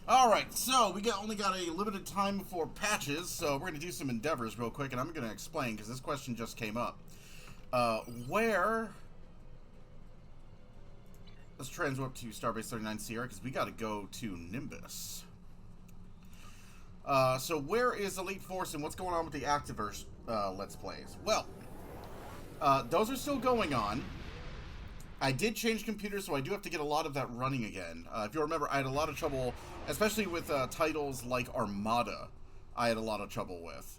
Alright, so we only got a limited time before patches, so we're going to do some endeavors real quick, and I'm going to explain, because this question just came up. Where... Let's transwarp to Starbase 39 Sierra, because we got to go to Nimbus. So where is Elite Force, and what's going on with the Activerse Let's Plays? Well, those are still going on. I did change computers, so I do have to get a lot of that running again. If you remember, I had a lot of trouble, especially with titles like Armada, I had a lot of trouble with.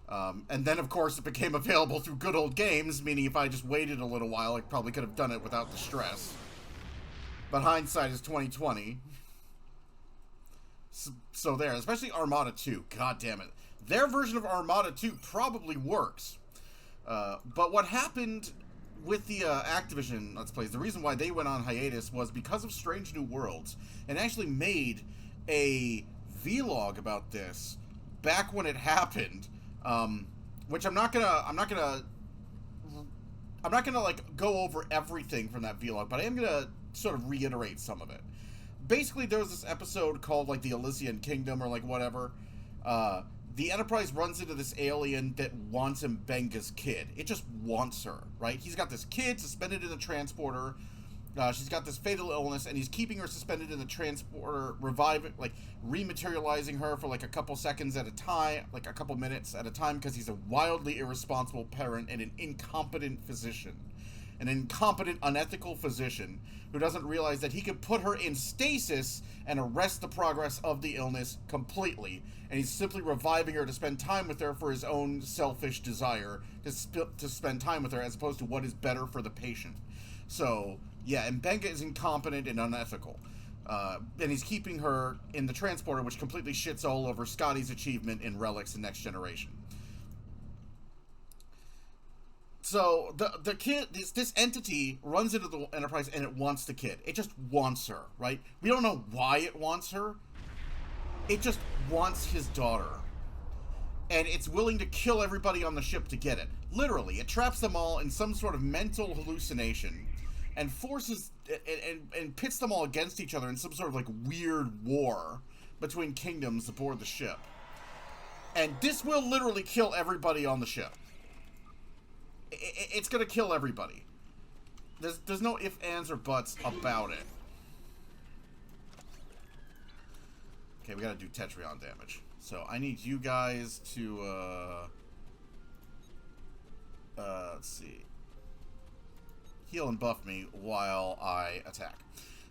And then, of course, it became available through Good Old Games, meaning if I just waited a little while, I probably could have done it without the stress. But hindsight is 2020. So there, especially Armada 2, god damn it. Their version of Armada 2 probably works. But what happened with the Activision Let's Plays, the reason why they went on hiatus was because of Strange New Worlds, and actually made a vlog about this back when it happened, which I'm not gonna like go over everything from that vlog, but I am gonna sort of reiterate some of it. Basically, there was this episode called like the Elysian Kingdom or like whatever. The Enterprise runs into this alien that wants Mbenga's kid. It just wants her, right? He's got this kid suspended in the transporter. She's got this fatal illness, and he's keeping her suspended in the transporter, rematerializing her for like a couple seconds at a time, like a couple minutes at a time, because he's a wildly irresponsible parent and an incompetent physician. An incompetent, unethical physician who doesn't realize that he could put her in stasis and arrest the progress of the illness completely. And he's simply reviving her to spend time with her for his own selfish desire to spend time with her, as opposed to what is better for the patient. So, yeah, Mbenga is incompetent and unethical. And he's keeping her in the transporter, which completely shits all over Scotty's achievement in Relics and Next Generation. So, the kid, this entity runs into the Enterprise and it wants the kid. It just wants her, right? We don't know why it wants her. It just wants his daughter. And it's willing to kill everybody on the ship to get it. Literally, it traps them all in some sort of mental hallucination and forces, and pits them all against each other in some sort of like weird war between kingdoms aboard the ship. And this will literally kill everybody on the ship. It's gonna kill everybody. There's no ifs, ands, or buts about it. Okay, we gotta do Tetrion damage. So I need you guys to, let's see. Heal and buff me while I attack.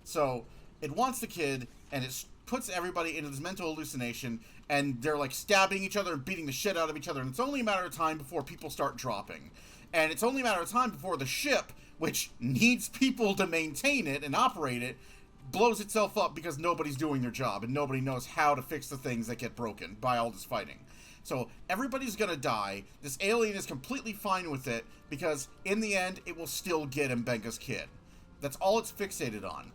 So, it wants the kid, and it puts everybody into this mental hallucination, and they're like stabbing each other and beating the shit out of each other, and it's only a matter of time before people start dropping. And it's only a matter of time before the ship, which needs people to maintain it and operate it, blows itself up because nobody's doing their job, and nobody knows how to fix the things that get broken by all this fighting. So everybody's gonna die. This alien is completely fine with it, because in the end, it will still get Mbenga's kid. That's all it's fixated on.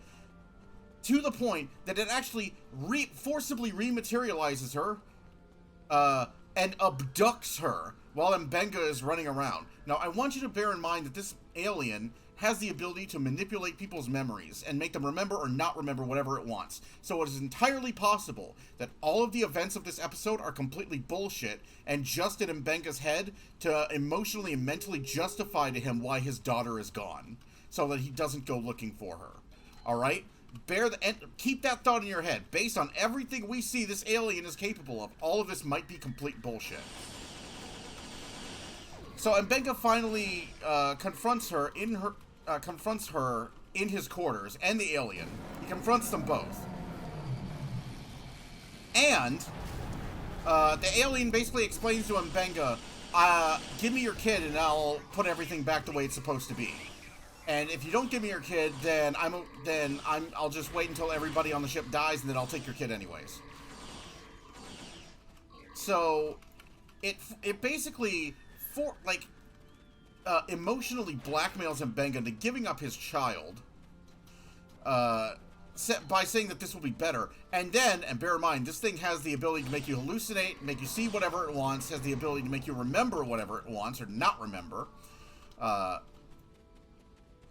To the point that it actually forcibly rematerializes her, and abducts her while Mbenga is running around. Now, I want you to bear in mind that this alien has the ability to manipulate people's memories and make them remember or not remember whatever it wants. So it is entirely possible that all of the events of this episode are completely bullshit and just in Mbenga's head to emotionally and mentally justify to him why his daughter is gone, so that he doesn't go looking for her. Alright? Keep that thought in your head. Based on everything we see this alien is capable of, all of this might be complete bullshit. So Mbenga finally confronts her in his quarters, and the alien. He confronts them both. And the alien basically explains to Mbenga, give me your kid and I'll put everything back the way it's supposed to be. And if you don't give me your kid, then I'll just wait until everybody on the ship dies, and then I'll take your kid anyways. So it basically emotionally blackmails Mbenga into giving up his child, by saying that this will be better. And then, and bear in mind, this thing has the ability to make you hallucinate, make you see whatever it wants, has the ability to make you remember whatever it wants, or not remember.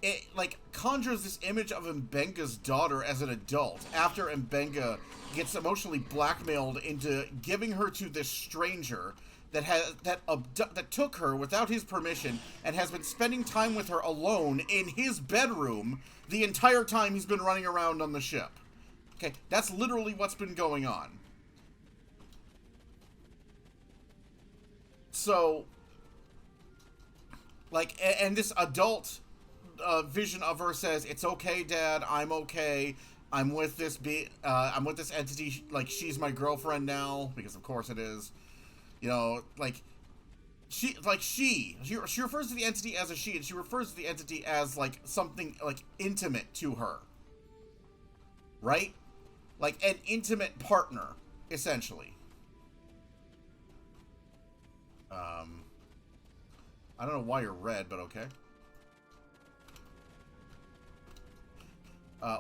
It, like, conjures this image of Mbenga's daughter as an adult after Mbenga gets emotionally blackmailed into giving her to this stranger that took her without his permission and has been spending time with her alone in his bedroom the entire time he's been running around on the ship. Okay, that's literally what's been going on. So, like, and this adult vision of her says, "It's okay, Dad. I'm okay. I'm with this entity. Like, she's my girlfriend now, because of course it is. You know, she refers to the entity as a she, and she refers to the entity as like something like intimate to her, right? Like an intimate partner, essentially." I don't know why you're red, but okay.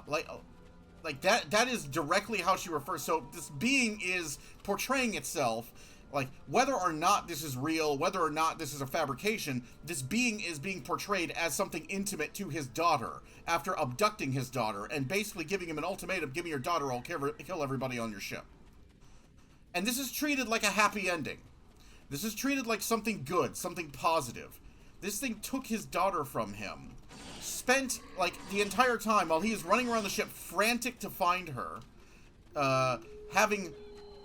Like that is directly how she refers. So this being is portraying itself, like, whether or not this is real, whether or not this is a fabrication, this being is being portrayed as something intimate to his daughter after abducting his daughter and basically giving him an ultimatum: give me your daughter, I'll kill everybody on your ship. And this is treated like a happy ending. This is treated like something good, something positive. This thing took his daughter from him. Spent, like, the entire time while he is running around the ship frantic to find her, having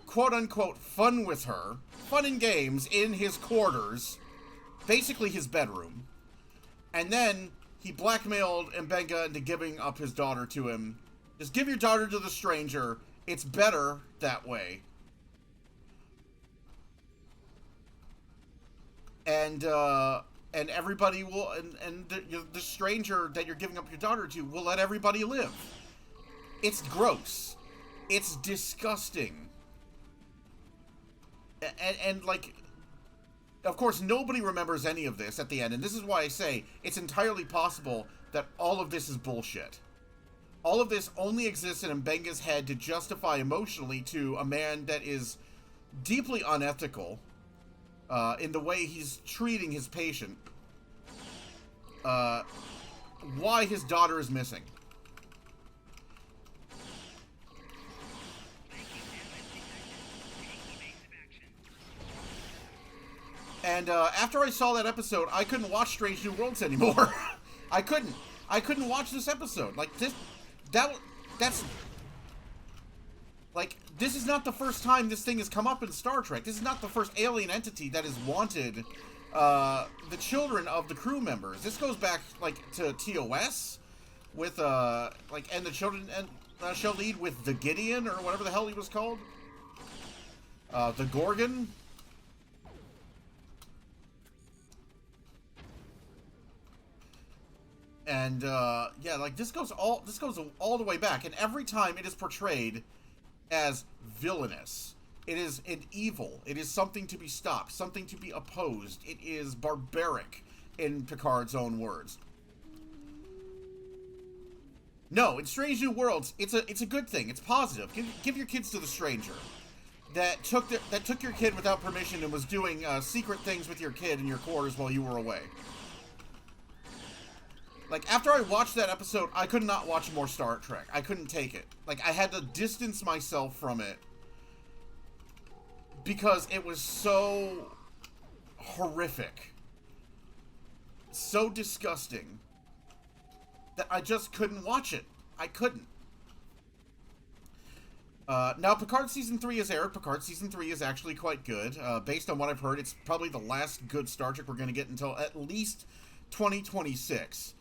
quote-unquote fun with her, fun and games in his quarters, basically his bedroom. And then he blackmailed Mbenga into giving up his daughter to him. Just give your daughter to the stranger. It's better that way. And everybody will, and the stranger that you're giving up your daughter to will let everybody live. It's gross. It's disgusting. And like, of course, nobody remembers any of this at the end, and this is why I say it's entirely possible that all of this is bullshit. All of this only exists in Mbenga's head to justify emotionally to a man that is deeply unethical in the way he's treating his patient, why his daughter is missing. And after I saw that episode, I couldn't watch Strange New Worlds anymore. I couldn't watch this episode. Like, that's like, this is not the first time this thing has come up in Star Trek. This is not the first alien entity that has wanted the children of the crew members. This goes back, like, to TOS with, and the children shall lead with the Gideon, or whatever the hell he was called. The Gorgon. And, yeah, like, this goes all the way back, and every time it is portrayed as villainous. It is an evil. It is something to be stopped, something to be opposed. It is barbaric, in Picard's own words. No, in Strange New Worlds, it's a good thing. It's positive. Give your kids to the stranger that took your kid without permission and was doing secret things with your kid in your quarters while you were away. Like, after I watched that episode, I could not watch more Star Trek. I couldn't take it. Like, I had to distance myself from it because it was so horrific, so disgusting, that I just couldn't watch it. I couldn't. Now, Picard Season 3 has aired. Picard Season 3 is actually quite good. Based on what I've heard, it's probably the last good Star Trek we're going to get until at least 2026.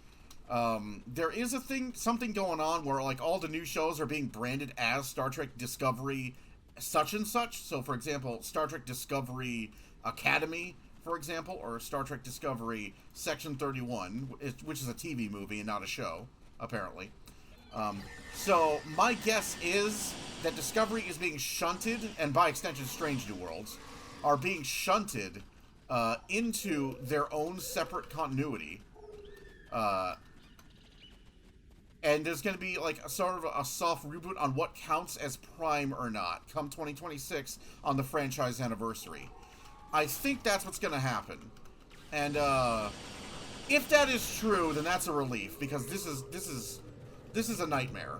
There is something going on where, like, all the new shows are being branded as Star Trek Discovery such and such. So, for example, Star Trek Discovery Academy, for example, or Star Trek Discovery Section 31, which is a TV movie and not a show, apparently. So, my guess is that Discovery is being shunted, and by extension Strange New Worlds, are being shunted into their own separate continuity. And there's going to be, like, a sort of a soft reboot on what counts as Prime or not come 2026 on the franchise anniversary. I think that's what's going to happen. And, If that is true, then that's a relief, because this is a nightmare.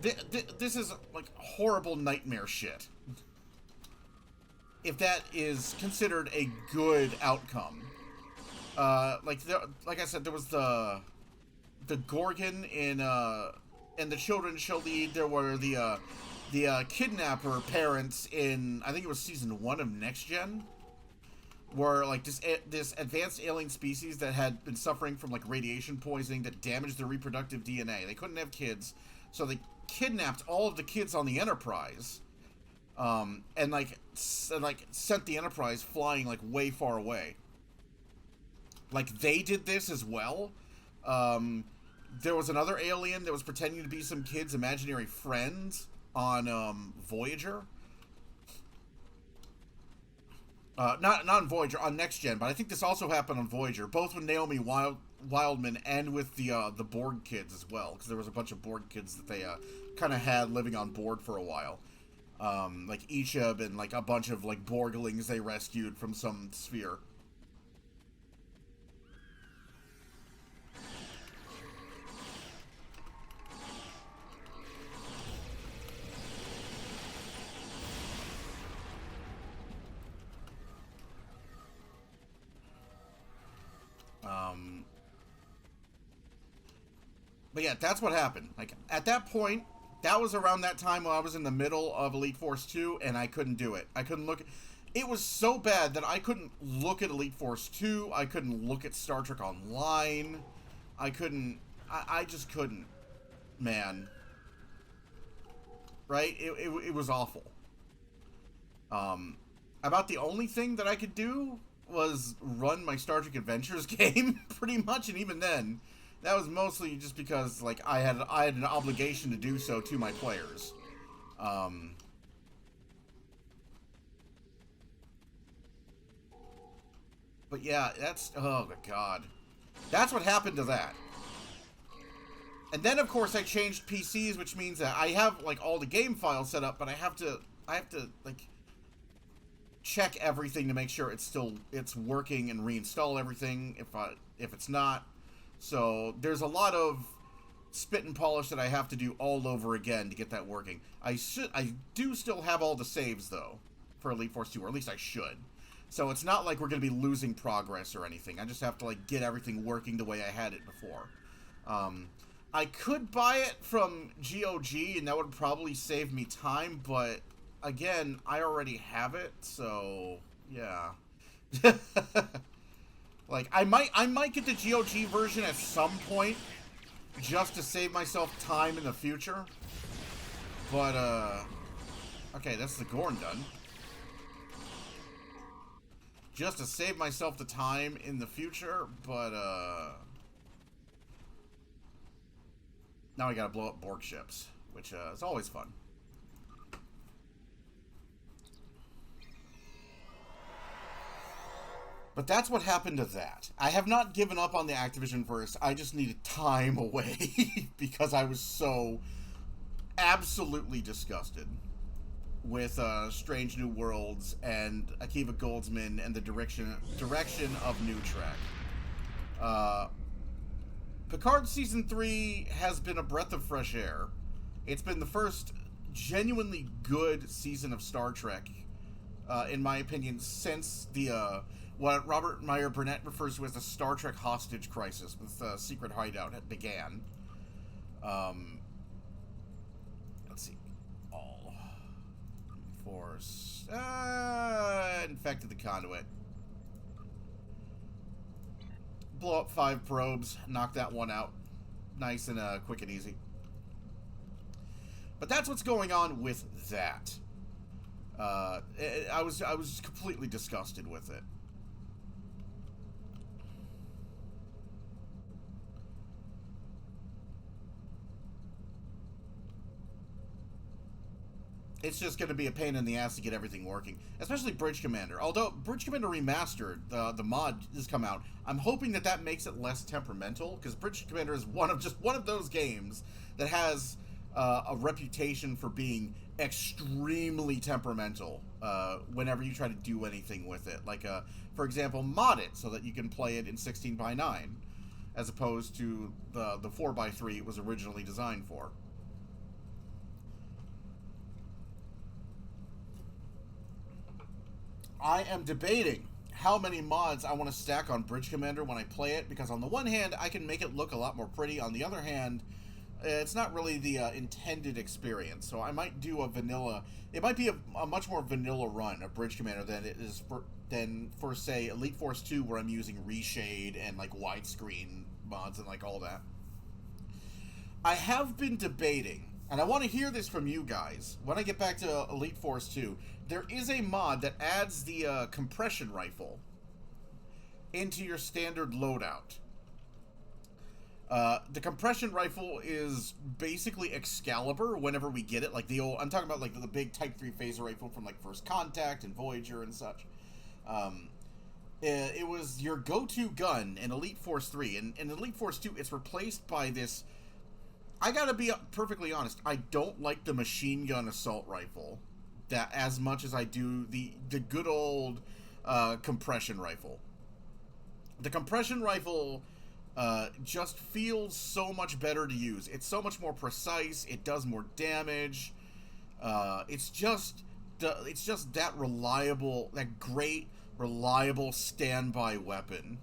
This is like horrible nightmare shit. If that is considered a good outcome, like I said, there was the Gorgon in the Children Shall Lead. There were the kidnapper parents in, I think it was season 1 of Next Gen, where like this advanced alien species that had been suffering from like radiation poisoning that damaged their reproductive DNA. They couldn't have kids, so they kidnapped all of the kids on the Enterprise, and sent the Enterprise flying like way far away. Like they did this as well. There was another alien that was pretending to be some kid's imaginary friend on Voyager. Not on Voyager, on Next Gen, but I think this also happened on Voyager, both with Naomi Wildman and with the Borg kids as well, because there was a bunch of Borg kids that they kind of had living on board for a while. Like Ishab and like a bunch of like Borglings they rescued from some sphere. But yeah, that's what happened. Like, at that point, that was around that time when I was in the middle of Elite Force 2, and I couldn't do it. I couldn't look... It was so bad that I couldn't look at Elite Force 2, I couldn't look at Star Trek Online, I couldn't... I just couldn't. Man. Right? It was awful. About the only thing that I could do was run my Star Trek Adventures game, pretty much, and even then... That was mostly just because, like, I had an obligation to do so to my players. But yeah, that's... Oh, my God. That's what happened to that. And then, of course, I changed PCs, which means that I have, like, all the game files set up, but I have to, like, check everything to make sure it's working and reinstall everything if it's not. So there's a lot of spit and polish that I have to do all over again to get that working. I do still have all the saves though for Elite Force 2, or at least I should. So it's not like we're going to be losing progress or anything. I just have to like get everything working the way I had it before. I could buy it from GOG and that would probably save me time, but again, I already have it, so yeah. Like, I might get the GOG version at some point, just to save myself time in the future. But, okay, that's the Gorn done. Just to save myself the time in the future, but, now I gotta blow up Borg ships, which, is always fun. But that's what happened to that. I have not given up on the Activision verse. I just needed time away because I was so absolutely disgusted with Strange New Worlds and Akiva Goldsman and the direction of New Trek. Picard Season 3 has been a breath of fresh air. It's been the first genuinely good season of Star Trek, in my opinion, since the... what Robert Meyer Burnett refers to as the Star Trek hostage crisis with Secret Hideout began. Let's see. All. Force. Infected the conduit. Blow up 5 probes. Knock that one out. Nice and quick and easy. But that's what's going on with that. I was completely disgusted with it. It's just going to be a pain in the ass to get everything working, especially Bridge Commander. Although Bridge Commander Remastered, the mod has come out, I'm hoping that makes it less temperamental, because Bridge Commander is one of those games that has a reputation for being extremely temperamental whenever you try to do anything with it. Like, for example, mod it so that you can play it in 16:9, as opposed to the 4:3 it was originally designed for. I am debating how many mods I want to stack on Bridge Commander when I play it, because on the one hand, I can make it look a lot more pretty. On the other hand, it's not really the intended experience. So I might do a vanilla. It might be a much more vanilla run of Bridge Commander than it is for say Elite Force 2, where I'm using reshade and like widescreen mods and like all that. I have been debating, and I want to hear this from you guys when I get back to Elite Force 2. There is a mod that adds the compression rifle into your standard loadout. The compression rifle is basically Excalibur whenever we get it. Like the old, I'm talking about like the big Type 3 phaser rifle from like First Contact and Voyager and such. It was your go-to gun in Elite Force 3. And in Elite Force 2, it's replaced by this. I gotta be perfectly honest, I don't like the machine gun assault rifle that as much as I do the good old compression rifle. The compression rifle just feels so much better to use. It's so much more precise. It does more damage. It's just that reliable, that great reliable standby weapon.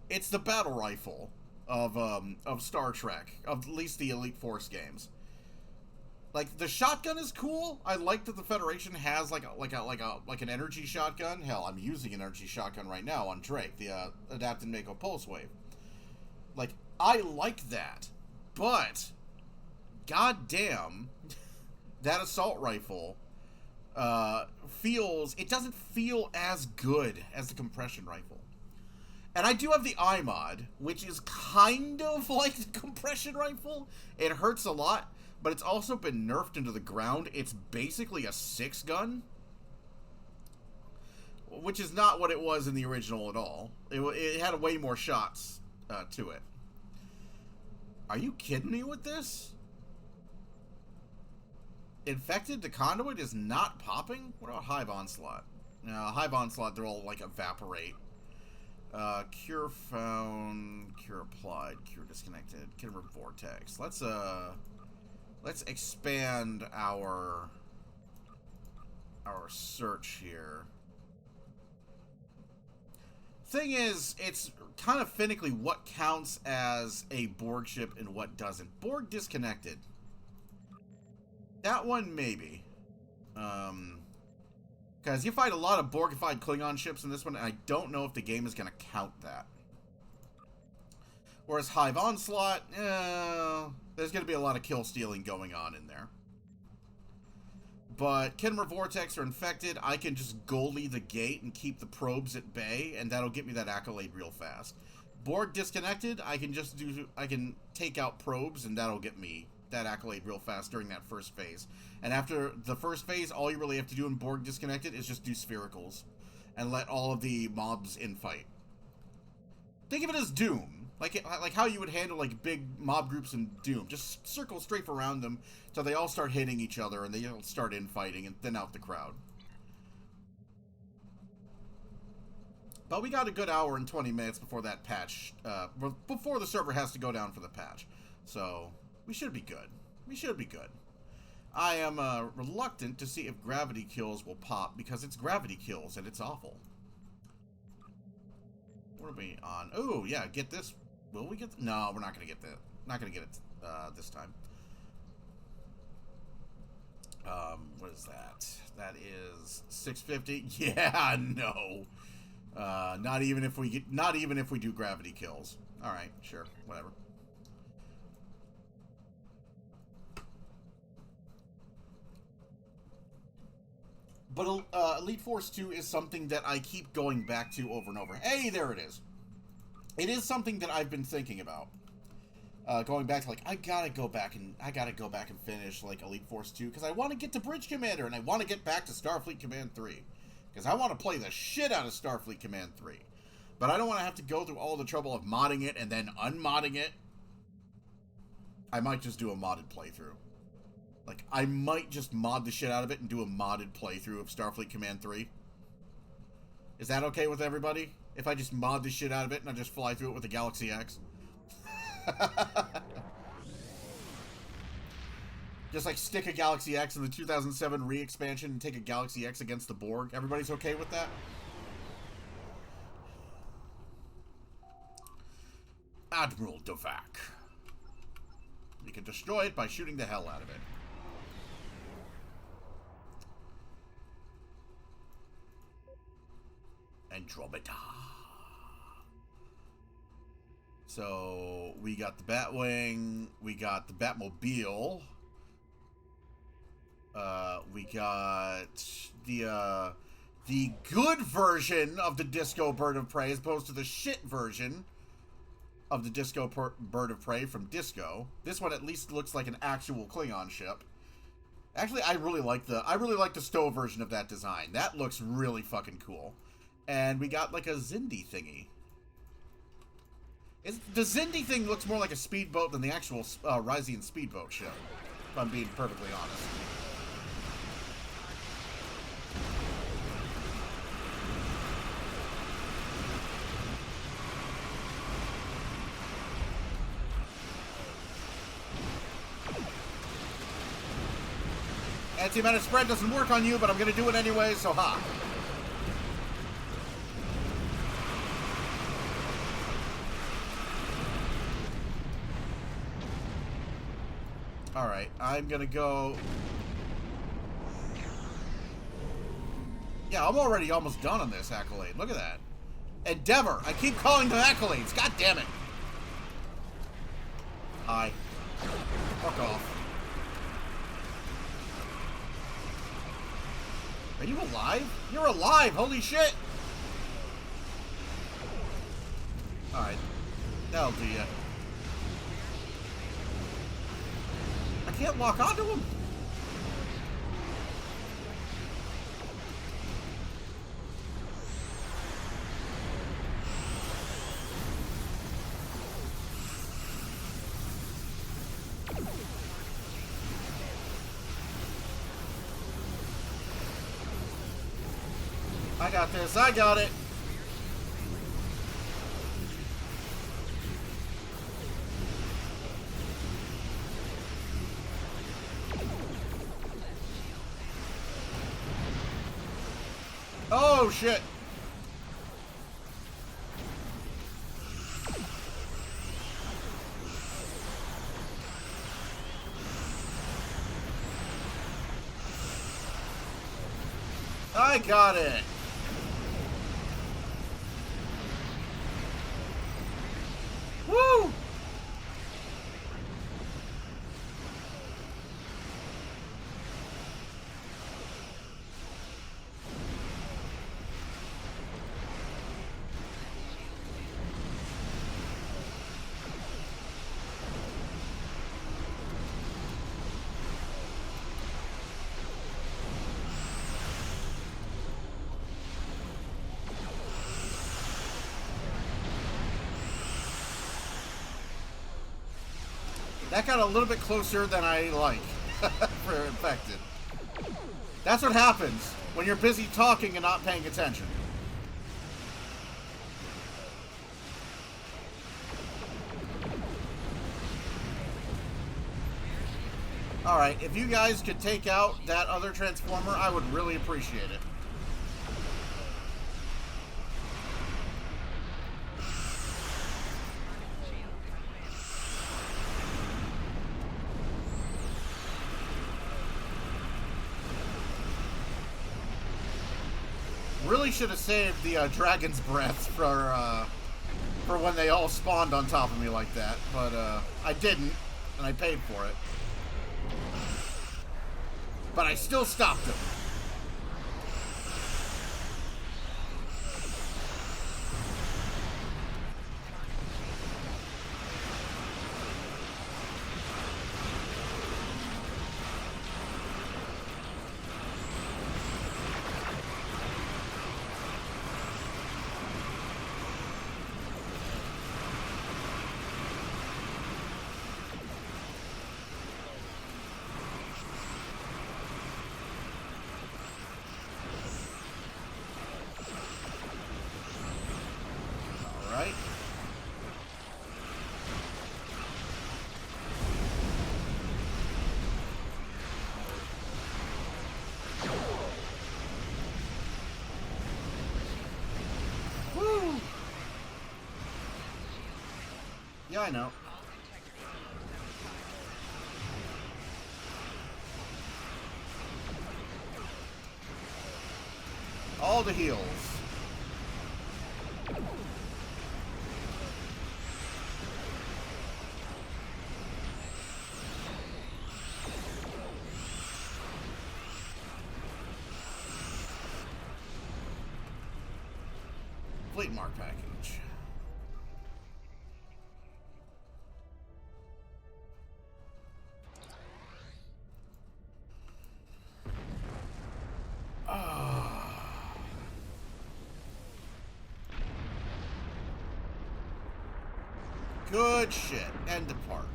It's the battle rifle of Star Trek, of at least the Elite Force games. Like, the shotgun is cool. I like that the Federation has like an energy shotgun. Hell, I'm using an energy shotgun right now on Drake, the Adapt and Mako Pulse Wave. Like, I like that, but goddamn, that assault rifle it doesn't feel as good as the compression rifle. And I do have the iMod, which is kind of like the compression rifle. It hurts a lot, but it's also been nerfed into the ground. It's basically a 6-gun, which is not what it was in the original at all. It had way more shots to it. Are you kidding me with this? Infected, the conduit is not popping? What about Hive Onslaught? No, Hive Onslaught, they'll all like evaporate. Cure found, cure applied, cure disconnected, Kidder Vortex. Let's expand our search here. Thing is, it's kind of finicky what counts as a Borg ship and what doesn't. Borg disconnected. That one, maybe. Because you fight a lot of Borgified Klingon ships in this one, and I don't know if the game is going to count that. Whereas Hive Onslaught, there's going to be a lot of kill stealing going on in there. But Kenmer Vortex or Infected, I can just goalie the gate and keep the probes at bay, and that'll get me that accolade real fast. Borg Disconnected, I can take out probes, and that'll get me that accolade real fast during that first phase. And after the first phase, all you really have to do in Borg Disconnected is just do sphericals and let all of the mobs infight. Think of it as Doom, like how you would handle like big mob groups in Doom. Just circle strafe around them till they all start hitting each other and they all start infighting and thin out the crowd. But we got a good hour and 20 minutes before that patch, before the server has to go down for the patch. So we should be good. We should be good. I am reluctant to see if gravity kills will pop, because it's gravity kills and it's awful. What are we on? Oh, yeah, get this. Will we get... No, we're not going to get that. Not going to get it this time. What is that? That is 650. Yeah, no. Not even if we do gravity kills. All right, sure, whatever. But Elite Force 2 is something that I keep going back to over and over. Hey, there it is. It is something that I've been thinking about. Going back to, like, I gotta go back and finish, like, Elite Force 2, because I want to get to Bridge Commander, and I want to get back to Starfleet Command 3. Because I want to play the shit out of Starfleet Command 3. But I don't want to have to go through all the trouble of modding it and then unmodding it. I might just do a modded playthrough. Like, I might just mod the shit out of it and do a modded playthrough of Starfleet Command 3. Is that okay with everybody? If I just mod the shit out of it and I just fly through it with the Galaxy X? Just like stick a Galaxy X in the 2007 re-expansion and take a Galaxy X against the Borg. Everybody's okay with that? Admiral Dovak. You can destroy it by shooting the hell out of it. Andromeda. So, we got the Batwing, we got the Batmobile, we got the good version of the Disco Bird of Prey as opposed to the shit version of the Disco Bird of Prey from Disco. This one at least looks like an actual Klingon ship. Actually, I really like the STO version of that design. That looks really fucking cool. And we got like a Xindi thingy. The Xindi thing looks more like a speedboat than the actual Ryzian speedboat ship, if I'm being perfectly honest. Anti-matter spread doesn't work on you, but I'm going to do it anyway, so ha. Alright, I'm gonna go... Yeah, I'm already almost done on this accolade. Look at that. Endeavor! I keep calling them accolades! God damn it! Hi. Fuck off. Are you alive? You're alive! Holy shit! Alright. That'll do ya. I can't lock onto him. I got this. I got it. Oh, shit. I got it. Woo! That got a little bit closer than I like for infected. That's what happens when you're busy talking and not paying attention. Alright, if you guys could take out that other transformer, I would really appreciate it. Really should have saved the dragon's breath for when they all spawned on top of me like that, but I didn't, and I paid for it. But I still stopped them. Yeah, I know. All the heals. Fleet Mark package. Good shit. End depart.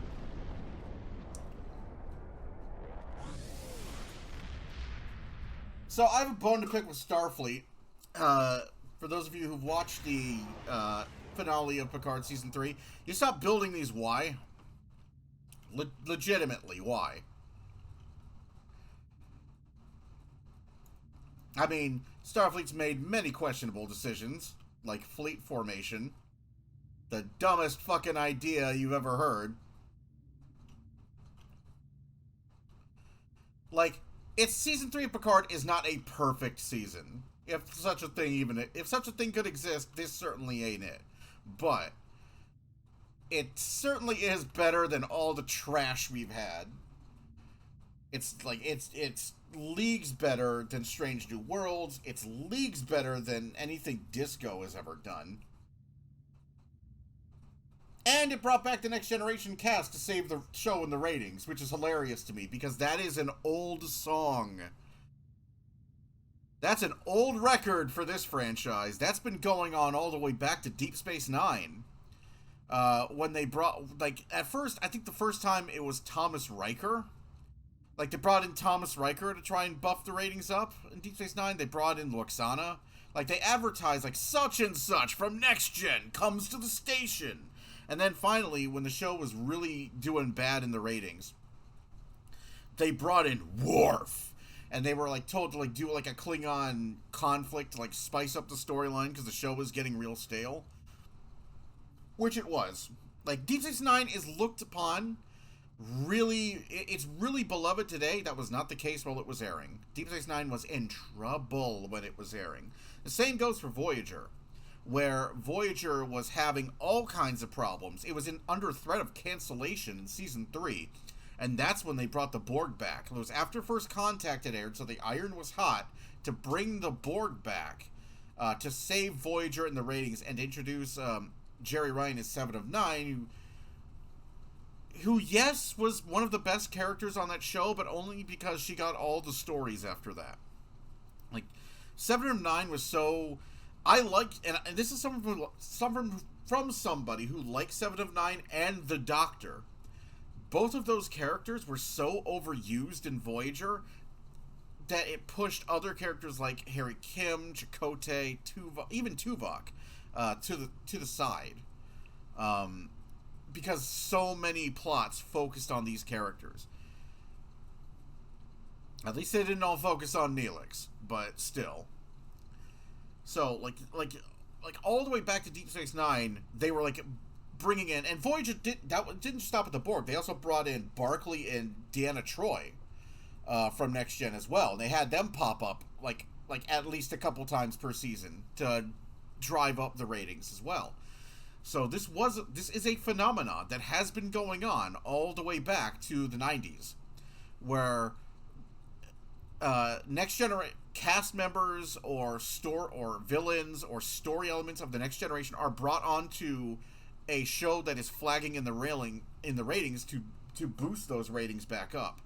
So I have a bone to pick with Starfleet. For those of you who've watched the finale of Picard Season 3, you stop building these. Why? Legitimately, why? I mean, Starfleet's made many questionable decisions, like fleet formation. The dumbest fucking idea you've ever heard. Like, it's Season 3 of Picard is not a perfect season. If such a thing could exist, this certainly ain't it. But it certainly is better than all the trash we've had. It's leagues better than Strange New Worlds. It's leagues better than anything Disco has ever done. And it brought back the Next Generation cast to save the show in the ratings, which is hilarious to me, because that is an old song. That's an old record for this franchise. That's been going on all the way back to Deep Space Nine. When they brought, like, at first, I think the first time it was Thomas Riker. Like, they brought in Thomas Riker to try and buff the ratings up. In Deep Space Nine, they brought in Loxana. Like, they advertised, like, such and such from Next Gen comes to the station. And then finally, when the show was really doing bad in the ratings, they brought in Worf. And they were, like, told to, like, do, like, a Klingon conflict to, like, spice up the storyline because the show was getting real stale. Which it was. Like, Deep Space Nine is looked upon really... It's really beloved today. That was not the case while it was airing. Deep Space Nine was in trouble when it was airing. The same goes for Voyager, where Voyager was having all kinds of problems. It was under threat of cancellation in Season 3, and that's when they brought the Borg back. It was after First Contact had aired, so the iron was hot to bring the Borg back to save Voyager in the ratings and introduce Jerry Ryan as Seven of Nine, who, yes, was one of the best characters on that show, but only because she got all the stories after that. Like, Seven of Nine was so... I liked, and this is from somebody who liked Seven of Nine and the Doctor. Both of those characters were so overused in Voyager that it pushed other characters like Harry Kim, Chakotay, even Tuvok to the side, because so many plots focused on these characters. At least they didn't all focus on Neelix, but still. So, like all the way back to Deep Space Nine, they were, like, bringing in... And Voyager didn't stop at the Borg. They also brought in Barclay and Deanna Troi from Next Gen as well. They had them pop up, like at least a couple times per season to drive up the ratings as well. So this is a phenomenon that has been going on all the way back to the 90s, where Next Generation cast members or villains or story elements of the Next Generation are brought onto a show that is flagging in the ratings to boost those ratings back up.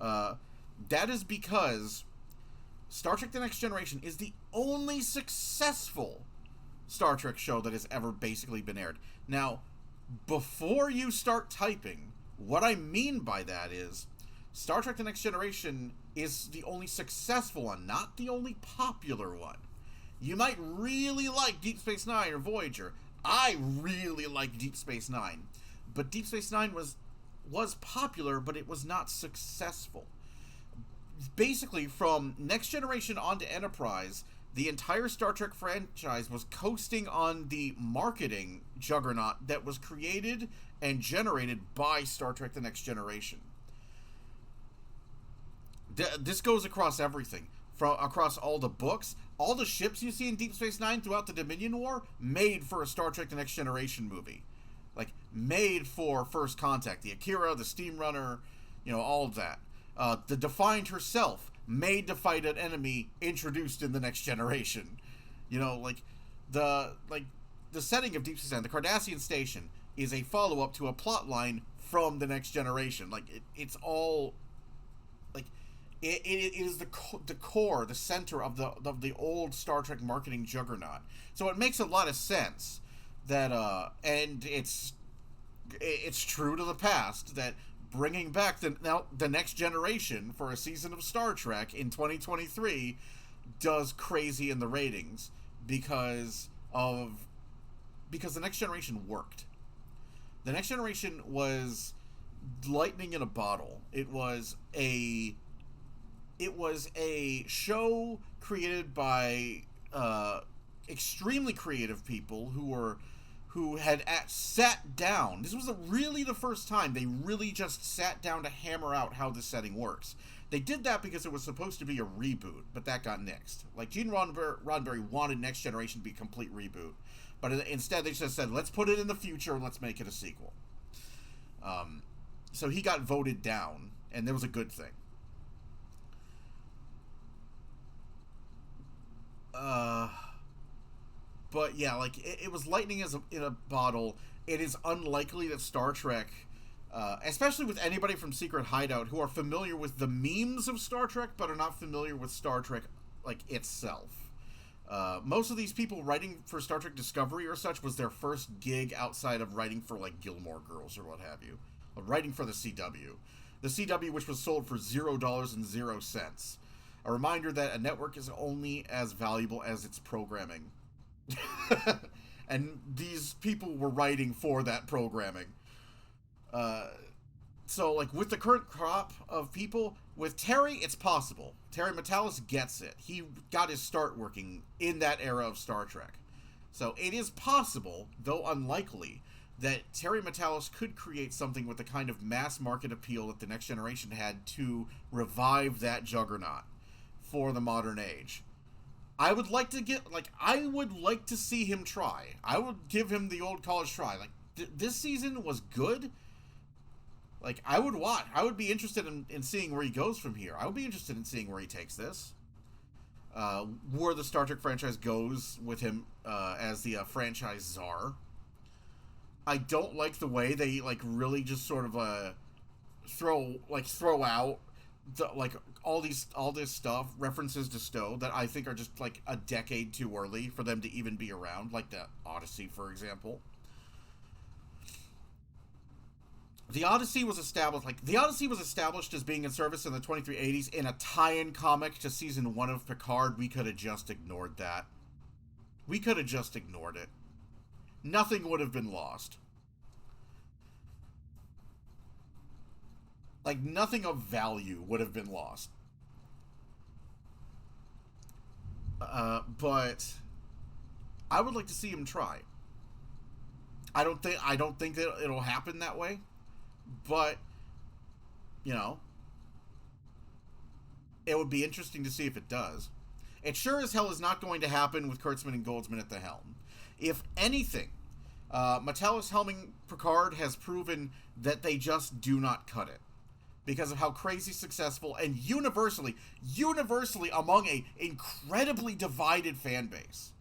That is because Star Trek The Next Generation is the only successful Star Trek show that has ever basically been aired. Now, before you start typing, what I mean by that is Star Trek The Next Generation is the only successful one, not the only popular one. You might really like Deep Space Nine or Voyager. I really like Deep Space Nine. But Deep Space Nine was popular, but it was not successful. Basically, from Next Generation onto Enterprise, the entire Star Trek franchise was coasting on the marketing juggernaut that was created and generated by Star Trek The Next Generation. This goes across everything. Across all the books, all the ships you see in Deep Space Nine throughout the Dominion War, made for a Star Trek The Next Generation movie. Like, made for First Contact. The Akira, the Steamrunner, all of that. The Defiant herself, made to fight an enemy introduced in The Next Generation. The setting of Deep Space Nine, the Cardassian Station, is a follow-up to a plot line from The Next Generation. It's all... It is the core, the center of the old Star Trek marketing juggernaut. So it makes a lot of sense that, and it's true to the past, that bringing back the Next Generation for a season of Star Trek in 2023 does crazy in the ratings because the Next Generation worked. The Next Generation was lightning in a bottle. It was a show created by extremely creative people who had sat down. This was really the first time they really just sat down to hammer out how this setting works. They did that because it was supposed to be a reboot, but that got nixed. Gene Roddenberry wanted Next Generation to be a complete reboot, but instead they just said, let's put it in the future and let's make it a sequel. So he got voted down, and that was a good thing. But yeah, it was lightning in a bottle. It is unlikely that Star Trek, especially with anybody from Secret Hideout who are familiar with the memes of Star Trek but are not familiar with Star Trek itself. Most of these people writing for Star Trek Discovery or such was their first gig outside of writing for Gilmore Girls or what have you. Writing for the CW. The CW, which was sold for $0.00. A reminder that a network is only as valuable as its programming. And these people were writing for that programming. So, with the current crop of people, with Terry, it's possible. Terry Matalas gets it. He got his start working in that era of Star Trek. So, it is possible, though unlikely, that Terry Matalas could create something with the kind of mass market appeal that the Next Generation had to revive that juggernaut for the modern age. I would like to see him try. I would give him the old college try. This season was good. I would watch. I would be interested in seeing where he goes from here. I would be interested in seeing where he takes this. Where the Star Trek franchise goes with him as the franchise czar. I don't like the way they really just sort of throw out all this stuff, references to STO that I think are just a decade too early for them to even be around, like the Odyssey, for example. The Odyssey was established as being in service in the 2380s in a tie-in comic to season 1 of Picard. We could have just ignored that. We could have just ignored it. Nothing would have been lost. Nothing of value would have been lost. But I would like to see him try. I don't think that it'll happen that way. But, it would be interesting to see if it does. It sure as hell is not going to happen with Kurtzman and Goldsman at the helm. If anything, Matalas helming Picard has proven that they just do not cut it. Because of how crazy successful and universally among a incredibly divided fan base.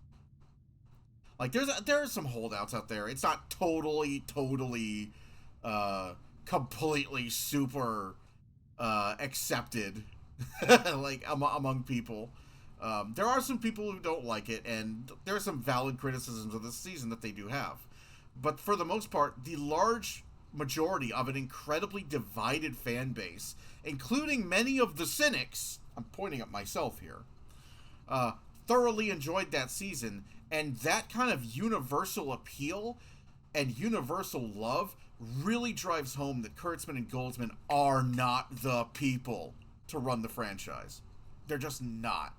There are some holdouts out there. It's not totally, completely super accepted, among people. There are some people who don't like it, and there are some valid criticisms of this season that they do have. But for the most part, the large majority of an incredibly divided fan base, including many of the cynics, I'm pointing at myself here, thoroughly enjoyed that season, and that kind of universal appeal and universal love really drives home that Kurtzman and Goldsman are not the people to run the franchise. They're just not.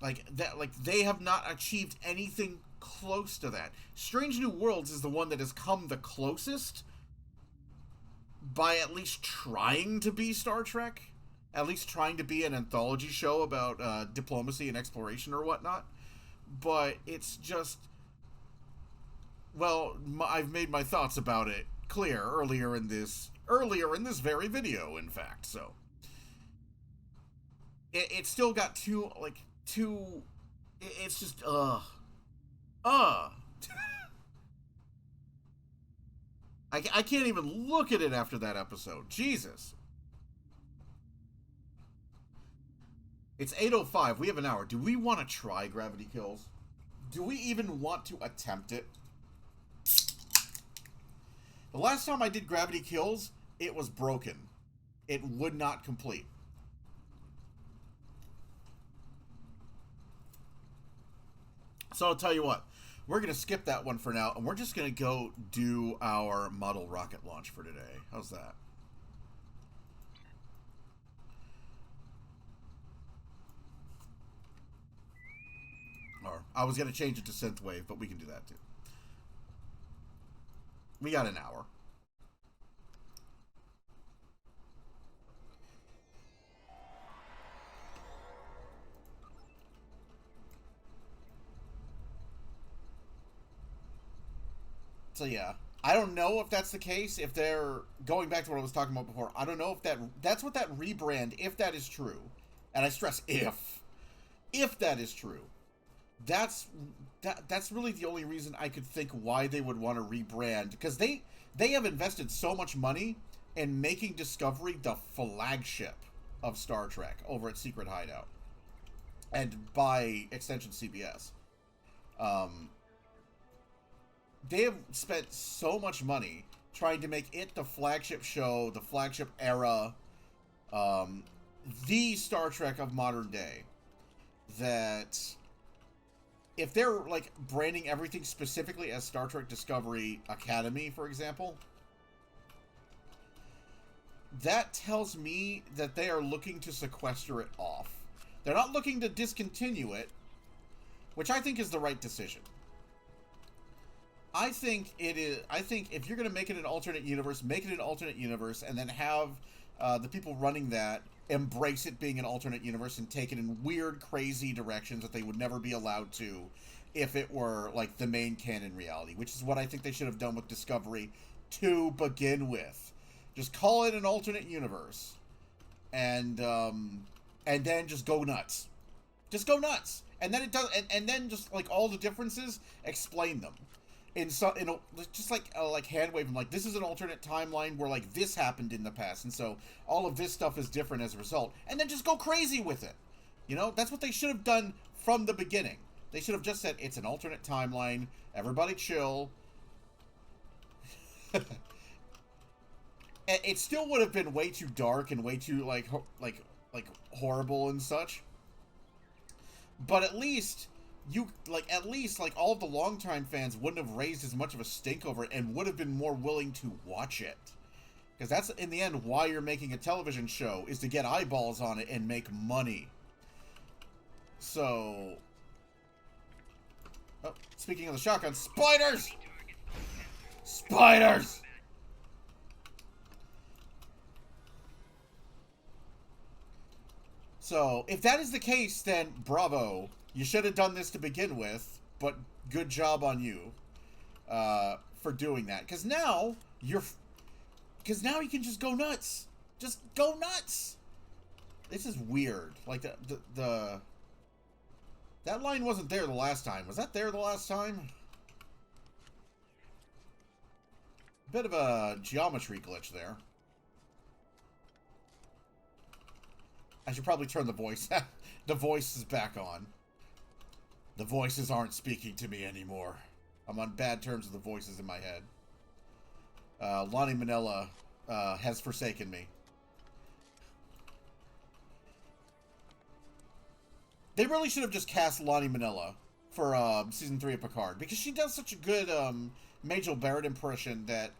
Like that, like they have not achieved anything close to that. Strange New Worlds is the one that has come the closest by at least trying to be Star Trek, at least trying to be an anthology show about diplomacy and exploration or whatnot. But it's just, well, I've made my thoughts about it clear earlier in this very video, in fact. So it's still got two. It's just uh. I can't even look at it after that episode. Jesus. It's 8:05. We have an hour. Do we want to try Gravity Kills? Do we even want to attempt it? The last time I did Gravity Kills, it was broken. It would not complete. So I'll tell you what. We're going to skip that one for now, and we're just going to go do our model rocket launch for today. How's that? Or I was going to change it to synthwave, but we can do that too. We got an hour. So yeah, I don't know if that's the case. If they're going back to what I was talking about before, I don't know if that's what that rebrand, if that is true, and I stress if that is true, that's really the only reason I could think why they would want to rebrand, because they have invested so much money in making Discovery the flagship of Star Trek over at Secret Hideout, and by extension CBS. They have spent so much money trying to make it the flagship show, the flagship era, the Star Trek of modern day, that if they're like branding everything specifically as Star Trek Discovery Academy, for example, that tells me that they are looking to sequester it off. They're not looking to discontinue it, which I think is the right decision. I think if you're going to make it an alternate universe, make it an alternate universe, and then have the people running that embrace it being an alternate universe and take it in weird, crazy directions that they would never be allowed to if it were like the main canon reality, which is what I think they should have done with Discovery to begin with. Just call it an alternate universe, and then just go nuts. Just go nuts, and then it does, and then just like all the differences, explain them. Just like hand waving, like this is an alternate timeline where like this happened in the past, and so all of this stuff is different as a result, and then just go crazy with it. You know, that's what they should have done from the beginning. They should have just said it's an alternate timeline. Everybody chill. It still would have been way too dark and way too like horrible and such. But at least all of the longtime fans wouldn't have raised as much of a stink over it and would have been more willing to watch it. Because that's, in the end, why you're making a television show, is to get eyeballs on it and make money. So... Oh, speaking of the shotgun, spiders! Spiders! So, if that is the case, then bravo. You should have done this to begin with, but good job on you for doing that. Because now you can just go nuts. Just go nuts. This is weird. Like that line wasn't there the last time. Was that there the last time? Bit of a geometry glitch there. I should probably turn the voice. The voice is back on. The voices aren't speaking to me anymore. I'm on bad terms with the voices in my head. Lonnie Manella has forsaken me. They really should have just cast Lonnie Manella for season 3 of Picard, because she does such a good Majel Barrett impression that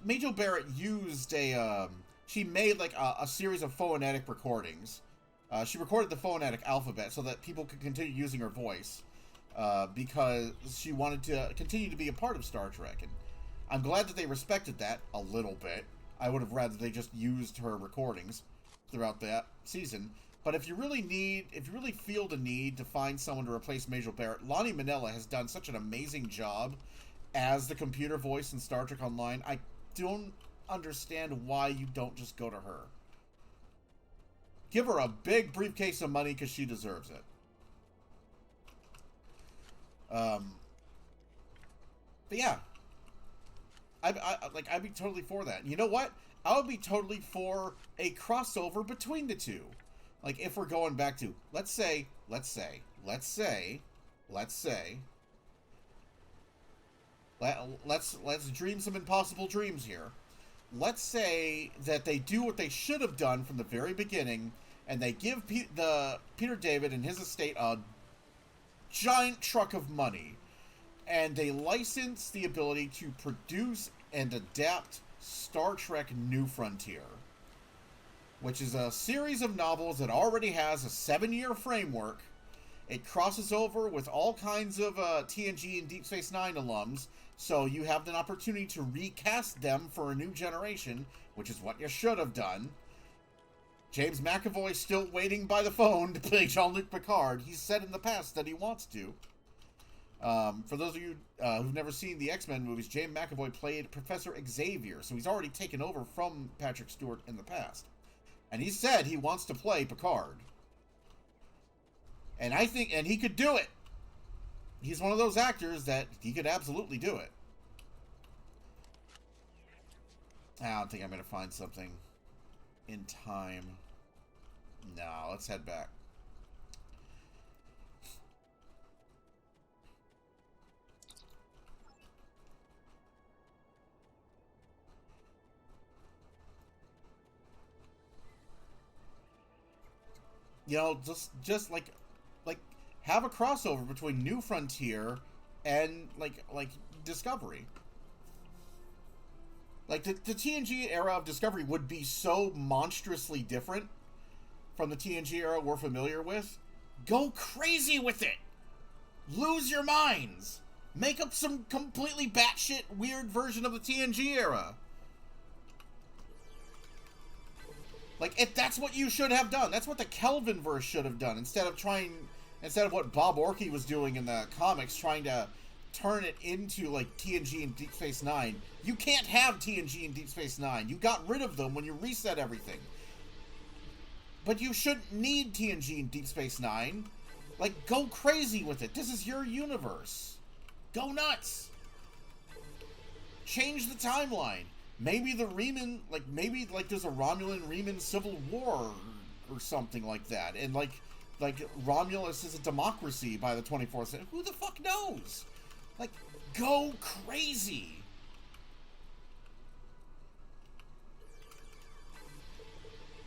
Majel Barrett used she made like a series of phonetic recordings She recorded the phonetic alphabet so that people could continue using her voice, because she wanted to continue to be a part of Star Trek. And I'm glad that they respected that a little bit. I would have rather they just used her recordings throughout that season. But if you really feel the need to find someone to replace Majel Barrett, Lonnie Minella has done such an amazing job as the computer voice in Star Trek Online. I don't understand why you don't just go to her. Give her a big briefcase of money because she deserves it. But yeah, I'd be totally for that. You know what? I would be totally for a crossover between the two. Like, if we're going back to, let's dream some impossible dreams here. Let's say that they do what they should have done from the very beginning, and they give Peter David and his estate a giant truck of money, and they license the ability to produce and adapt Star Trek New Frontier, which is a series of novels that already has a 7-year framework. It crosses over with all kinds of TNG and Deep Space Nine alums, so you have an opportunity to recast them for a new generation, which is what you should have done. James McAvoy's still waiting by the phone to play Jean-Luc Picard. He's said in the past that he wants to. For those of you who've never seen the X-Men movies, James McAvoy played Professor Xavier, so he's already taken over from Patrick Stewart in the past. And he said he wants to play Picard. And I think, and he could do it. He's one of those actors that he could absolutely do it. I don't think I'm going to find something in time. No, let's head back. You know, just like have a crossover between New Frontier and like Discovery. Like the TNG era of Discovery would be so monstrously different from the TNG era we're familiar with. Go crazy with it. Lose your minds. Make up some completely batshit weird version of the TNG era. Like, if that's what you should have done. That's what the Kelvinverse should have done. Instead of what Bob Orkey was doing in the comics, trying to turn it into, like, TNG and Deep Space Nine. You can't have TNG and Deep Space Nine. You got rid of them when you reset everything. But you shouldn't need TNG and Deep Space Nine. Like, go crazy with it. This is your universe. Go nuts. Change the timeline. Maybe the Riemann, maybe there's a Romulan-Riemann civil war or something like that. And, like Romulus is a democracy by the 24th century. Who the fuck knows? Like, go crazy.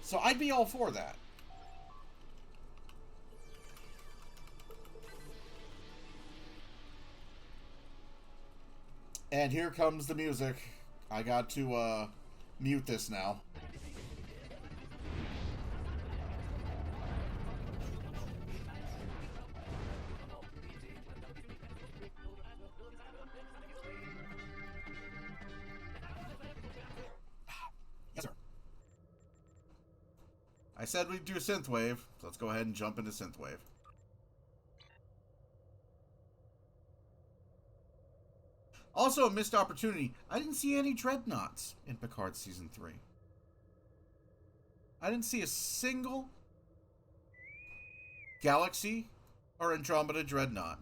So I'd be all for that. And here comes the music. I got to mute this now. Yes, sir. I said we'd do synthwave, so let's go ahead and jump into synthwave. Also, a missed opportunity. I didn't see any dreadnoughts in Picard Season 3. I didn't see a single Galaxy or Andromeda dreadnought.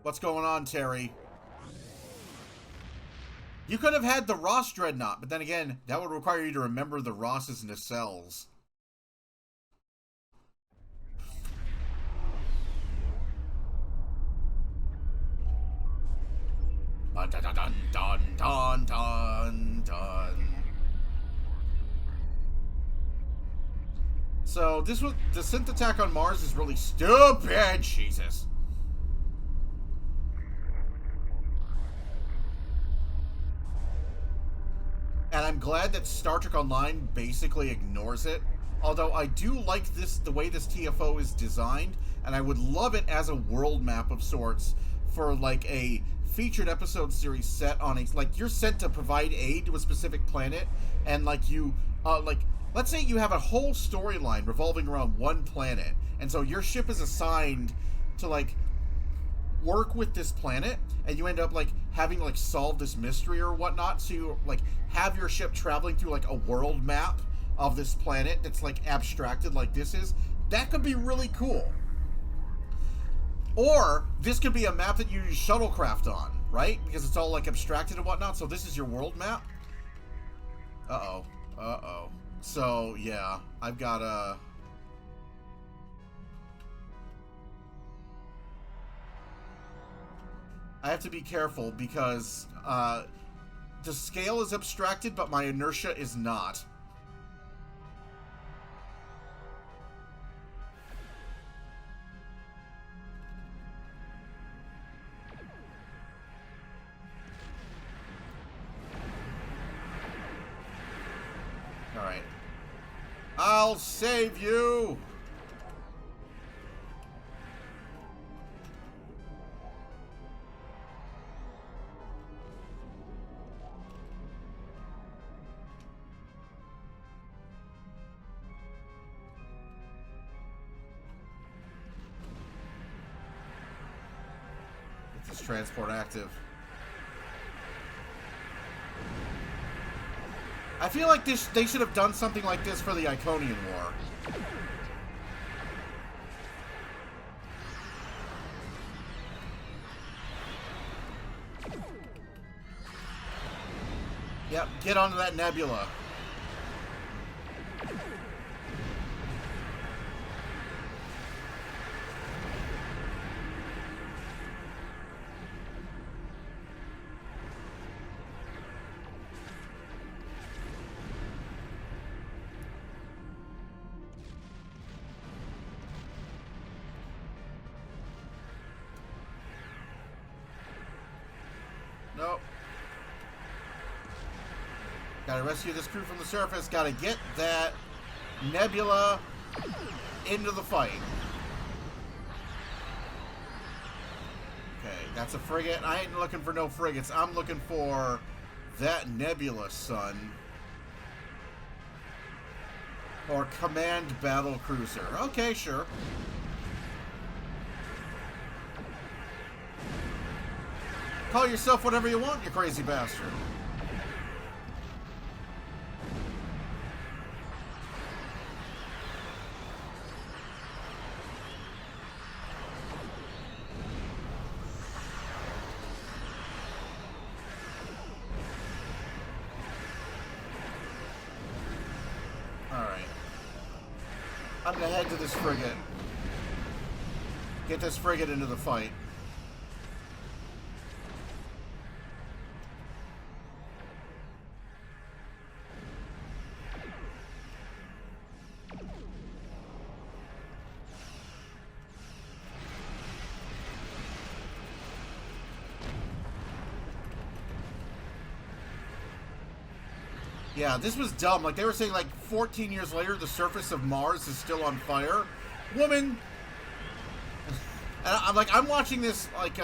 What's going on, Terry? You could have had the Ross dreadnought, but then again, that would require you to remember the Rosses' nacelles. Dun dun dun dun dun dun dun. So the synth attack on Mars is really stupid. Jesus. And I'm glad that Star Trek Online basically ignores it. Although I do like the way this TFO is designed, and I would love it as a world map of sorts for like a featured episode series set on a, like, you're sent to provide aid to a specific planet, and like you like, let's say you have a whole storyline revolving around one planet, and so your ship is assigned to like work with this planet, and you end up like having to like solve this mystery or whatnot, so you like have your ship traveling through like a world map of this planet that's like abstracted like this is. That could be really cool. Or this could be a map that you use shuttlecraft on, right? Because it's all like abstracted and whatnot. So this is your world map. Uh-oh. So yeah, I've got I have to be careful because the scale is abstracted, but my inertia is not. Alright. I'll save you! Get this transport active. I feel like they should have done something like this for the Iconian War. Yep, get onto that nebula. Nope. Gotta rescue this crew from the surface. Gotta get that nebula into the fight. Okay, that's a frigate. I ain't looking for no frigates. I'm looking for that nebula, son. Or command battle cruiser. Okay, sure. Call yourself whatever you want, you crazy bastard. Alright. I'm gonna head to this frigate. Get this frigate into the fight. Yeah, this was dumb. Like, they were saying, like, 14 years later, the surface of Mars is still on fire. Woman! And I'm watching this, like,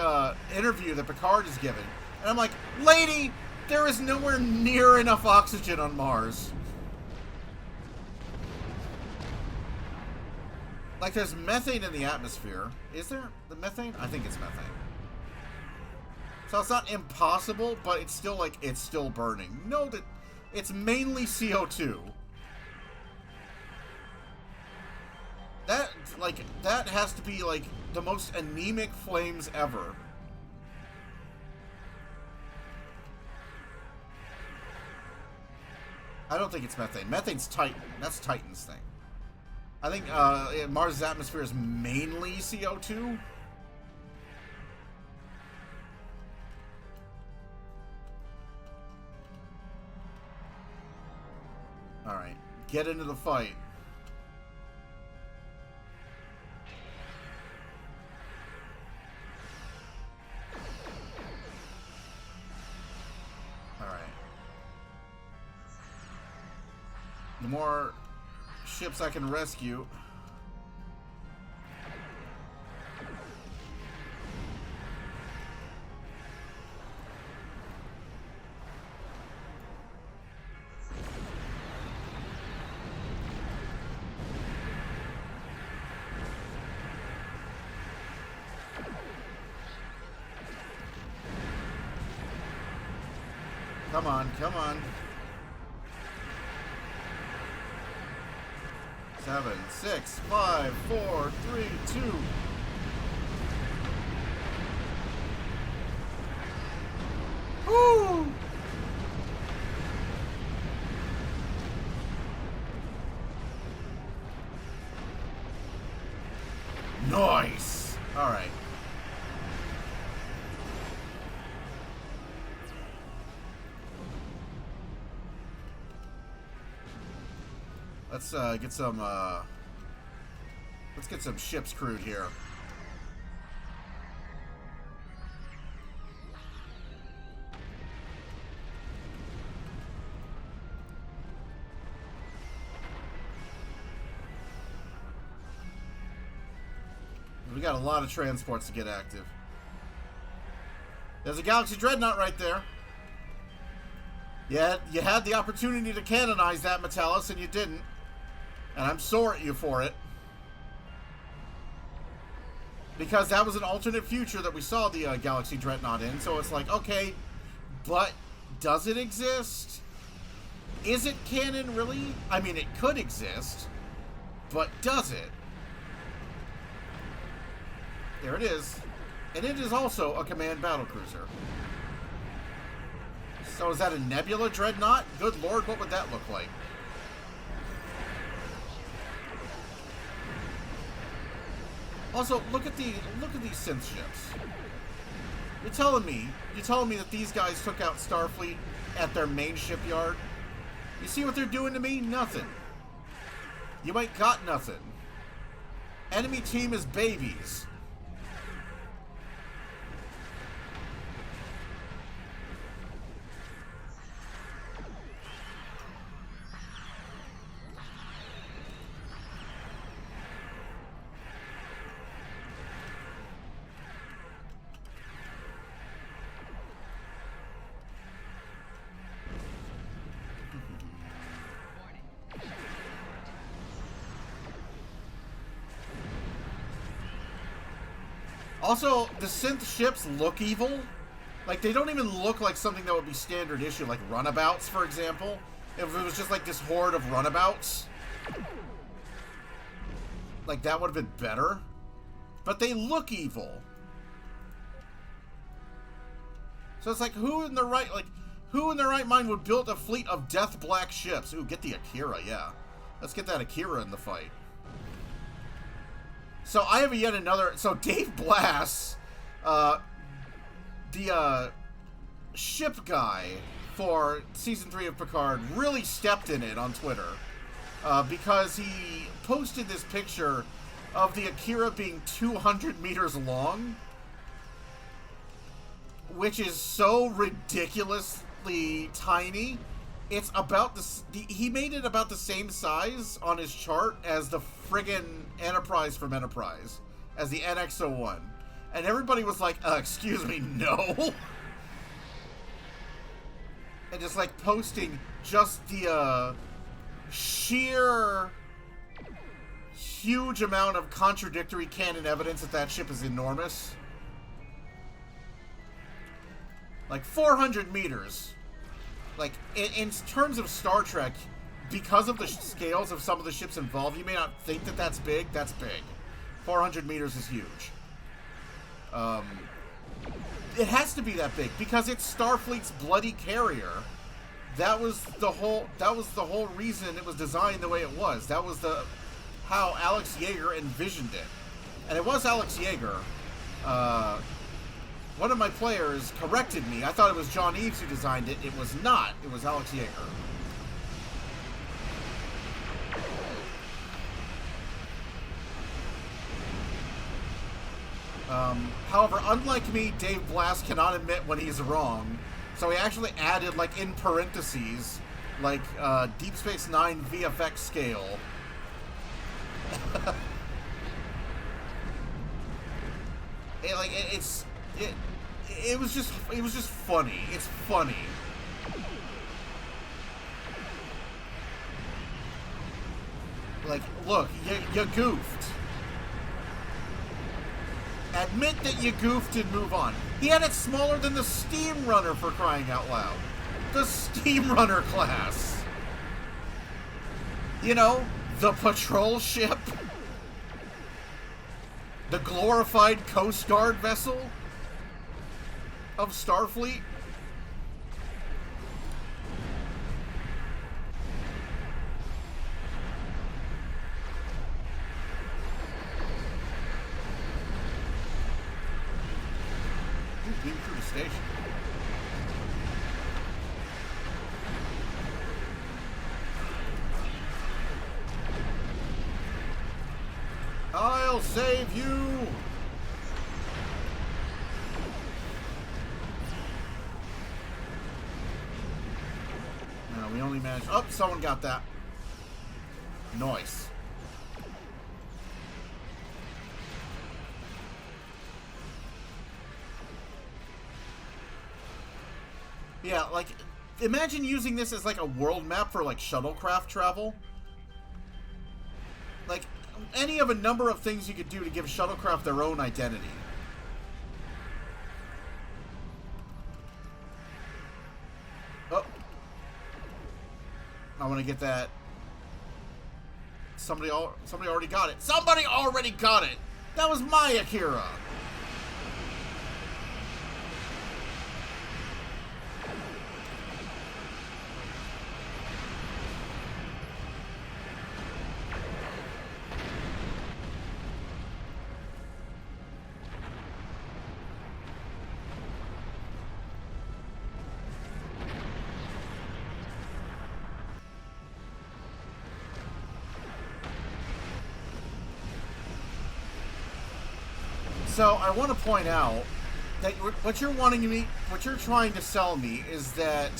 interview that Picard is giving. And I'm like, lady, there is nowhere near enough oxygen on Mars. Like, there's methane in the atmosphere. Is there? The methane? I think it's methane. So it's not impossible, but it's still, like, it's still burning. No, that... It's mainly CO2. That, like, that has to be, like, the most anemic flames ever. I don't think it's methane. Methane's Titan. That's Titan's thing. I think, Mars' atmosphere is mainly CO2. Alright, get into the fight. Alright. The more ships I can rescue. Come on, come on. 7, 6, 5, 4, 3, 2. Woo! Nice! Alright. Let's get some ships crewed here. We got a lot of transports to get active. There's a Galaxy Dreadnought right there. Yeah, you had the opportunity to canonize that, Metallus, and you didn't. And I'm sore at you for it. Because that was an alternate future that we saw the Galaxy Dreadnought in. So it's like, okay, but does it exist? Is it canon, really? I mean, it could exist. But does it? There it is. And it is also a command battlecruiser. So is that a Nebula Dreadnought? Good lord, what would that look like? Also, look at these synth ships. You're telling me that these guys took out Starfleet at their main shipyard? You see what they're doing to me? Nothing. You ain't got nothing. Enemy team is babies. Also, the synth ships look evil. Like, they don't even look like something that would be standard issue, like runabouts, for example. If it was just like this horde of runabouts, like, that would have been better. But they look evil. So it's like, who in their right mind would build a fleet of death black ships? Ooh, get the Akira, yeah. Let's get that Akira in the fight. So I have yet another. So Dave Blass, the ship guy for season 3 of Picard, really stepped in it on Twitter because he posted this picture of the Akira being 200 meters long, which is so ridiculously tiny. It's about he made it about the same size on his chart as the friggin' Enterprise from Enterprise, as the NX-01. And everybody was like, excuse me, no. And just like posting just the sheer huge amount of contradictory canon evidence that that ship is enormous. Like 400 meters. Like, in terms of Star Trek, because of the scales of some of the ships involved, you may not think that that's big. That's big. 400 meters is huge. It has to be that big because it's Starfleet's bloody carrier. That was the whole reason it was designed the way it was. That was how Alex Yeager envisioned it, and it was Alex Yeager. One of my players corrected me. I thought it was John Eves who designed it. It was not. It was Alex Yeager. However, unlike me, Dave Blass cannot admit when he's wrong. So he actually added, like, in parentheses, like, Deep Space Nine VFX scale It was just funny. It's funny. Like, look, you goofed. Admit that you goofed and move on. He had it smaller than the Steam Runner, for crying out loud. The Steam Runner class. You know, the patrol ship. The glorified Coast Guard vessel of Starfleet. Beam crew to station. I'll save you! No, we only managed... Oh, someone got that. Nice. Yeah, like, imagine using this as, like, a world map for, like, shuttlecraft travel. Like, any of a number of things you could do to give shuttlecraft their own identity. Oh. I want to get that. Somebody already got it. Somebody already got it! That was my Akira! So I want to point out that what you're trying to sell me is that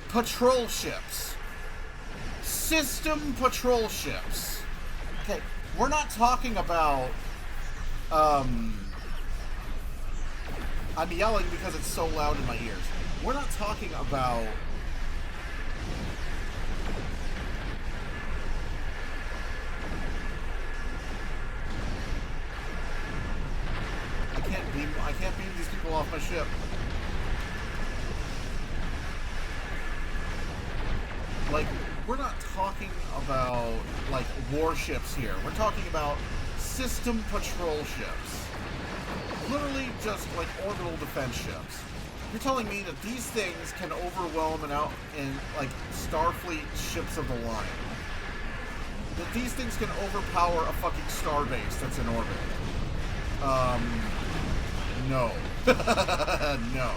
patrol ships, system patrol ships. Okay, we're not talking about. I'm yelling because it's so loud in my ears. We're not talking about. I can't beam these people off my ship. Like, we're not talking about, like, warships here. We're talking about system patrol ships. Literally just, like, orbital defense ships. You're telling me that these things can overwhelm like, Starfleet ships of the line. That these things can overpower a fucking starbase that's in orbit. No. No.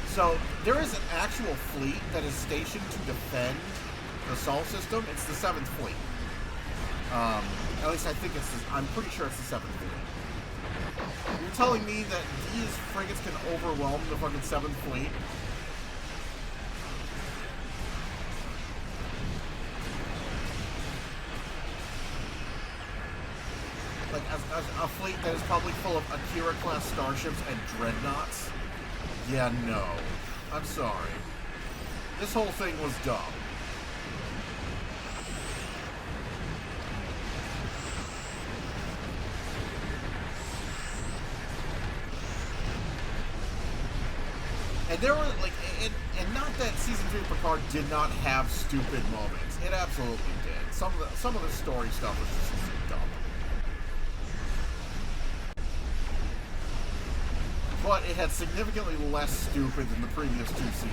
So, there is an actual fleet that is stationed to defend the Sol system. It's the 7th Fleet. At least I think I'm pretty sure it's the 7th Fleet. You're telling me that these frigates can overwhelm the fucking 7th Fleet? Like, as a fleet that is probably full of Akira-class starships and dreadnoughts? Yeah, no. I'm sorry. This whole thing was dumb. And there were, like, and not that Season 3 of Picard did not have stupid moments. It absolutely did. Some of the story stuff was just dumb. But it had significantly less stupid than the previous 2 seasons.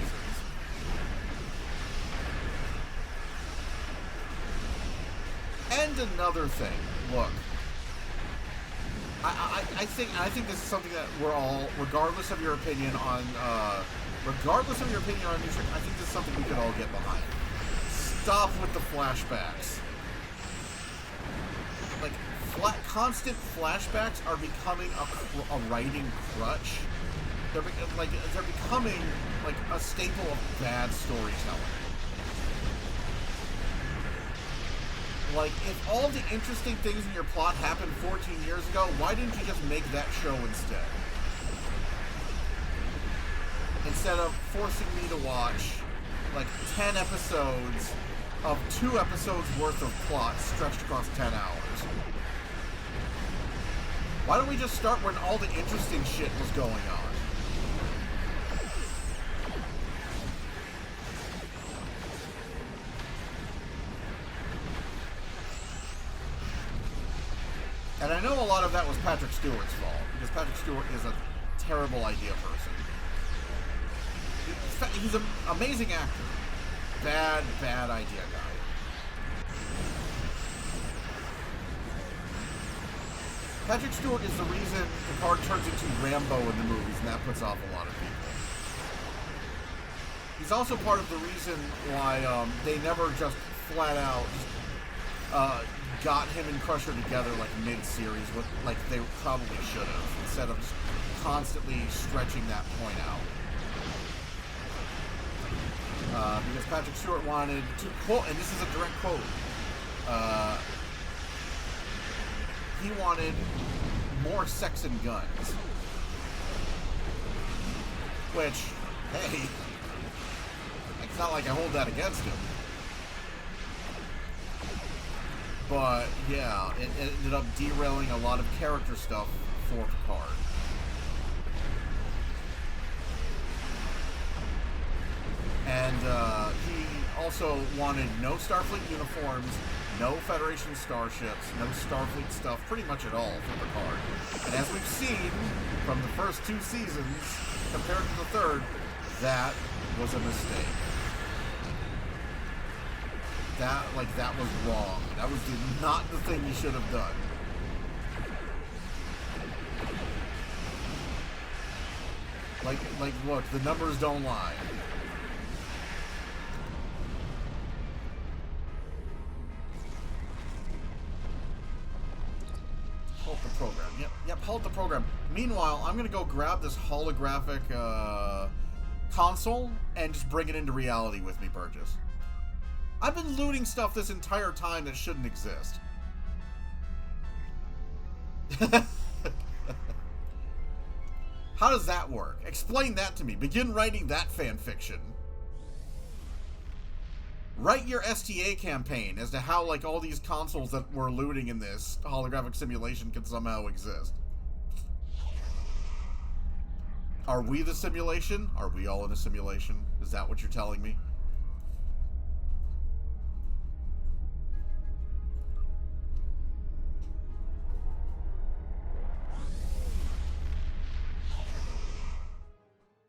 And another thing, look, I think this is something that we're all, regardless of your opinion on New Trek, I think this is something we could all get behind. Stop with the flashbacks. Like, constant flashbacks are becoming a writing crutch. They're becoming like a staple of bad storytelling. Like, if all the interesting things in your plot happened 14 years ago, why didn't you just make that show instead? Instead of forcing me to watch, like, 10 episodes of 2 episodes worth of plot stretched across 10 hours. Why don't we just start when all the interesting shit was going on? And I know a lot of that was Patrick Stewart's fault, because Patrick Stewart is a terrible idea person. He's an amazing actor. Bad idea guy. Patrick Stewart is the reason Picard turns into Rambo in the movies, and that puts off a lot of people. He's also part of the reason why they never just flat out got him and Crusher together like mid-series, like they probably should have, instead of just constantly stretching that point out. Because Patrick Stewart wanted to quote, and this is a direct quote, he wanted more sex and guns. Which, hey, it's not like I hold that against him. But, yeah, it ended up derailing a lot of character stuff for Picard. And he also wanted no Starfleet uniforms, no Federation starships, no Starfleet stuff, pretty much at all for Picard. And as we've seen from the first 2 seasons, compared to the third, that was a mistake. That was wrong. That was not the thing he should have done. Like, look, the numbers don't lie. Halt the program. Yep, halt the program. Meanwhile, I'm gonna go grab this holographic console and just bring it into reality with me, Burgess. I've been looting stuff this entire time that shouldn't exist. How does that work? Explain that to me. Begin writing that fan fiction. Write your STA campaign as to how, like, all these consoles that we're looting in this holographic simulation can somehow exist. Are we the simulation? Are we all in a simulation? Is that what you're telling me?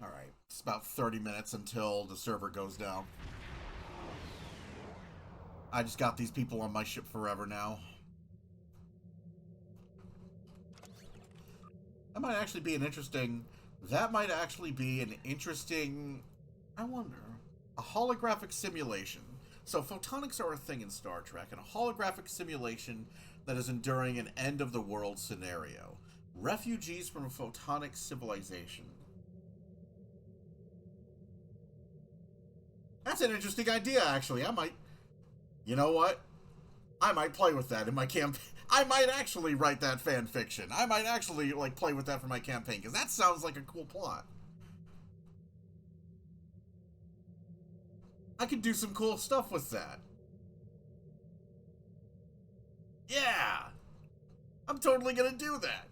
Alright, it's about 30 minutes until the server goes down. I just got these people on my ship forever now. That might actually be an interesting... I wonder. A holographic simulation. So photonics are a thing in Star Trek, and a holographic simulation that is enduring an end-of-the-world scenario. Refugees from a photonic civilization. That's an interesting idea, actually. You know what? I might play with that in my campaign. I might actually write that fan fiction. I might actually, like, play with that for my campaign, because that sounds like a cool plot. I could do some cool stuff with that. Yeah! I'm totally gonna do that.